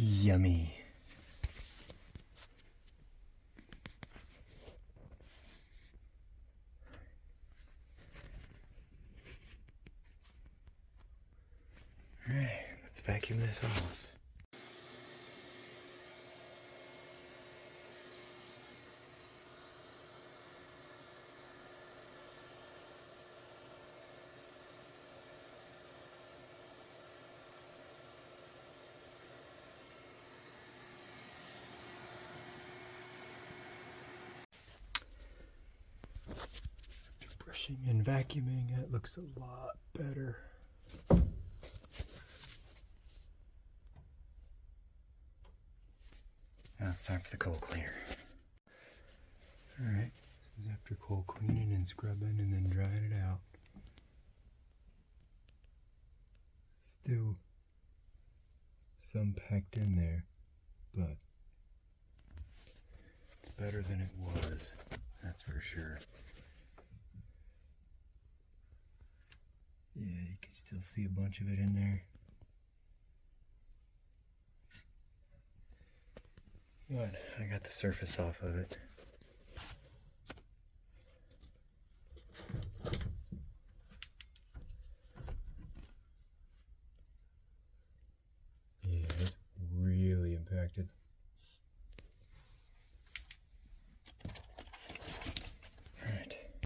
Yummy. Alright, let's vacuum this off. Brushing and vacuuming, it looks a lot better. Now it's time for the cold cleaner. Alright, this is after cold cleaning and scrubbing and then drying it out. Still some packed in there, but it's better than it was, that's for sure. Yeah, you can still see a bunch of it in there. But I got the surface off of it.